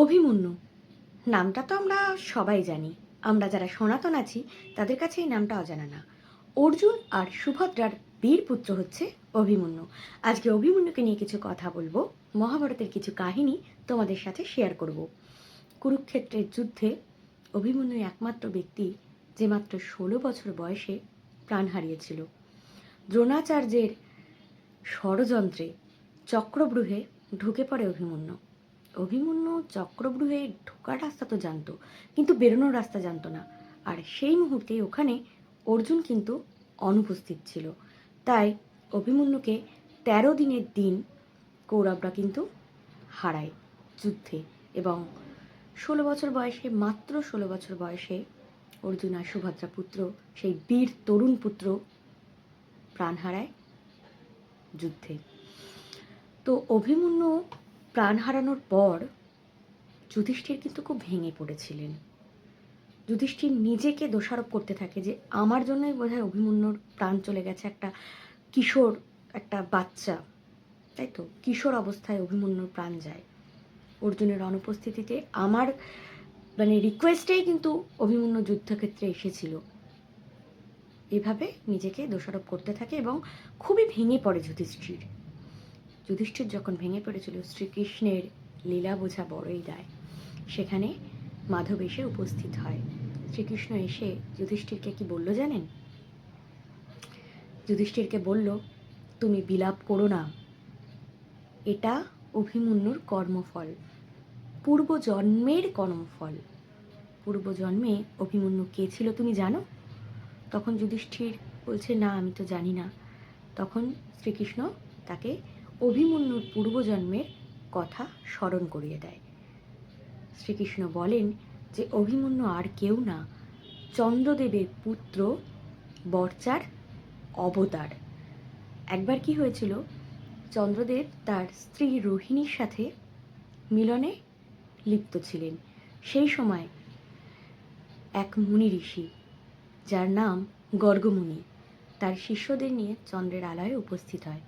অভিমন্যু নামটা তো আমরা সবাই জানি। আমরা যারা সনাতন আছি তাদের কাছে এই নামটা অজানা না। অর্জুন আর সুভদ্রার বীর পুত্র হচ্ছে অভিমন্যু। আজকে অভিমন্যুকে নিয়ে কিছু কথা বলবো, মহাভারতের কিছু কাহিনী তোমাদের সাথে শেয়ার করব। কুরুক্ষেত্রের যুদ্ধে অভিমন্যু একমাত্র ব্যক্তি যে মাত্র 16 বছর বয়সে প্রাণ হারিয়েছিল। দ্রোণাচার্যের ষড়যন্ত্রে চক্রব্যূহে ঢুকে পড়ে অভিমন্যু। অভিমন্যু চক্রব্যূহে ঢোকার রাস্তা তো জানতো, কিন্তু বেরোনোর রাস্তা জানতো না। আর সেই মুহূর্তে ওখানে অর্জুন কিন্তু অনুপস্থিত ছিল। তাই অভিমন্যুকে 13 দিনের দিন কৌরবরা কিন্তু হারায় যুদ্ধে। এবং 16 বছর বয়সে, মাত্র 16 বছর বয়সে অর্জুন আর সুভদ্রা পুত্র, সেই বীর তরুণ পুত্র প্রাণ হারায় যুদ্ধে। তো অভিমন্যু প্রাণ হারানোর পর যুধিষ্ঠির কিন্তু খুব ভেঙে পড়েছিলেন। যুধিষ্ঠির নিজেকে দোষারোপ করতে থাকে যে আমার জন্যই বোধহয় অভিমন্যুর প্রাণ চলে গেছে। একটা কিশোর, একটা বাচ্চা, তাই তো, কিশোর অবস্থায় অভিমন্যুর প্রাণ যায় অর্জুনের অনুপস্থিতিতে। আমার রিকোয়েস্টেই কিন্তু অভিমন্যু যুদ্ধক্ষেত্রে এসেছিল। এভাবে নিজেকে দোষারোপ করতে থাকে এবং খুবই ভেঙে পড়ে যুধিষ্ঠির। যুধিষ্ঠির যখন ভেঙে পড়েছিল, শ্রীকৃষ্ণের লীলা বোঝা বড়ই দায়। সেখানে মাধব এসে উপস্থিত হয়। শ্রীকৃষ্ণ এসে যুধিষ্ঠিরকে কি বলল জানেন? যুধিষ্ঠিরকে বলল, তুমি বিলাপ করো না, এটা অভিমন্যুর কর্মফল, পূর্বজন্মের কর্মফল। পূর্বজন্মে অভিমন্যু কে ছিল তুমি জানো? তখন যুধিষ্ঠির বলছে, না, আমি তো জানি না। তখন শ্রীকৃষ্ণ তাকে অভিমন্যুর পূর্বজন্মের কথা স্মরণ করিয়ে দেয়। শ্রীকৃষ্ণ বলেন যে অভিমন্যু আর কেউ না, চন্দ্রদেবের পুত্র বর্চার অবতার। একবার কি হয়েছিল, চন্দ্রদেব তার স্ত্রী রোহিণীর সাথে মিলনে লিপ্ত ছিলেন। সেই সময় এক মুনি ঋষি, যার নাম গর্গমুনি, তার শিষ্যদের নিয়ে চন্দ্রের আলয়ে উপস্থিত হয়।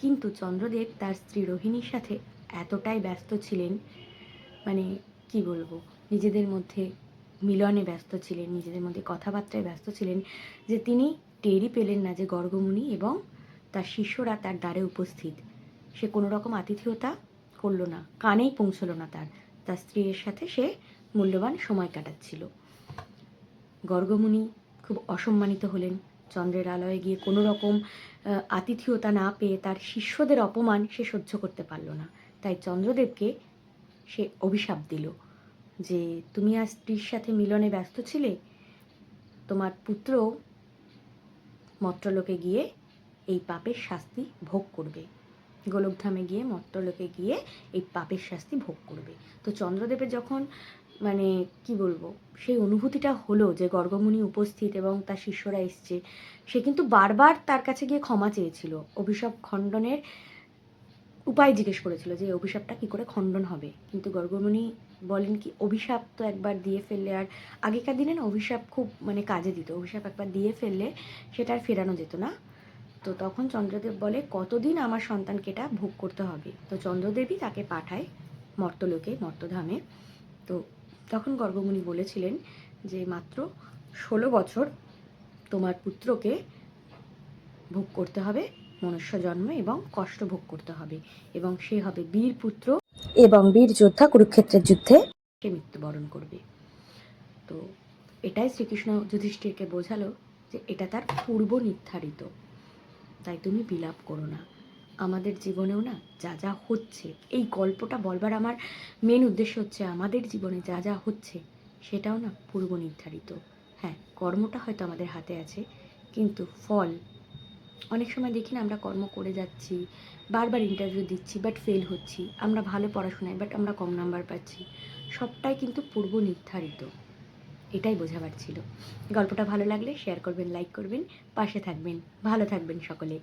কিন্তু চন্দ্রদেব তার স্ত্রী রোহিণীর সাথে এতটাই ব্যস্ত ছিলেন, কি বলবো, নিজেদের মধ্যে মিলনে ব্যস্ত ছিলেন, নিজেদের মধ্যে কথাবার্তায় ব্যস্ত ছিলেন, যে তিনি টেরই পেলেন না যে গর্গমুনি এবং তার শিষ্যরা তার দ্বারে উপস্থিত। সে কোনো রকম আতিথেয়তা করল না, কানেই পৌঁছল না তার স্ত্রীর সাথে সে মূল্যবান সময় কাটাচ্ছিল। গর্গমুনি খুব অসম্মানিত হলেন। চন্দ্রের আলয়ে গিয়ে কোনো রকম আতিথেয়তা না পেয়ে তার শিষ্যদের অপমান সে সহ্য করতে পারল না। তাই চন্দ্রদেবকে সে অভিশাপ দিল যে তুমি আর স্ত্রীর সাথে মিলনে ব্যস্ত ছিলে, তোমার পুত্র মর্ত্যলোকে গিয়ে এই পাপের শাস্তি ভোগ করবে। গোলকধামে গিয়ে, মর্ত্যলোকে গিয়ে এই পাপের শাস্তি ভোগ করবে। তো চন্দ্রদেবের যখন কি বলবো, সেই অনুভূতিটা হলো যে গর্গমুনি উপস্থিত এবং তার শিষ্যরা এসছে, সে কিন্তু বারবার তার কাছে গিয়ে ক্ষমা চেয়েছিল, অভিশাপ খণ্ডনের উপায় জিজ্ঞেস করেছিল যে অভিশাপটা কি করে খণ্ডন হবে। কিন্তু গর্গমুনি বলেন কি, অভিশাপ তো একবার দিয়ে ফেললে, আর আগেকার দিনে না অভিশাপ খুব কাজে দিত, অভিশাপ একবার দিয়ে ফেললে সেটা আর ফেরানো যেত না। তো তখন চন্দ্রদেব বলে, কতদিন আমার সন্তানকে এটা ভোগ করতে হবে। তো চন্দ্রদেবই তাকে পাঠায় মর্ত্যলোকে, মর্ত্যধামে। তো তখন গর্গমুনি বলেছিলেন যে মাত্র 16 বছর তোমার পুত্রকে ভোগ করতে হবে মনুষ্য জন্ম, এবং কষ্ট ভোগ করতে হবে, এবং সে হবে বীর পুত্র এবং বীর যোদ্ধা। কুরুক্ষেত্রের যুদ্ধে সে মৃত্যুবরণ করবে। তো এটাই শ্রীকৃষ্ণ যুধিষ্ঠিরকে বোঝালো যে এটা তার পূর্ব নির্ধারিত, তাই তুমি বিলাপ করো না। আমাদের জীবনেও না যা যা হচ্ছে, এই গল্পটা বলবার আমার মেন উদ্দেশ্য হচ্ছে, আমাদের জীবনে যা যা হচ্ছে সেটাও না পূর্ব নির্ধারিত। হ্যাঁ, কর্মটা হয়তো আমাদের হাতে আছে, কিন্তু ফল অনেক সময় দেখি না, আমরা কর্ম করে যাচ্ছি, বারবার ইন্টারভিউ দিচ্ছি, বাট ফেল হচ্ছি। আমরা ভালো পড়াশোনায়, বাট আমরা কম নাম্বার পাচ্ছি। সবটাই কিন্তু পূর্ব নির্ধারিত। এটাই বোঝাবার ছিল। গল্পটা ভালো লাগলে শেয়ার করবেন, লাইক করবেন, পাশে থাকবেন। ভালো থাকবেন সকলে।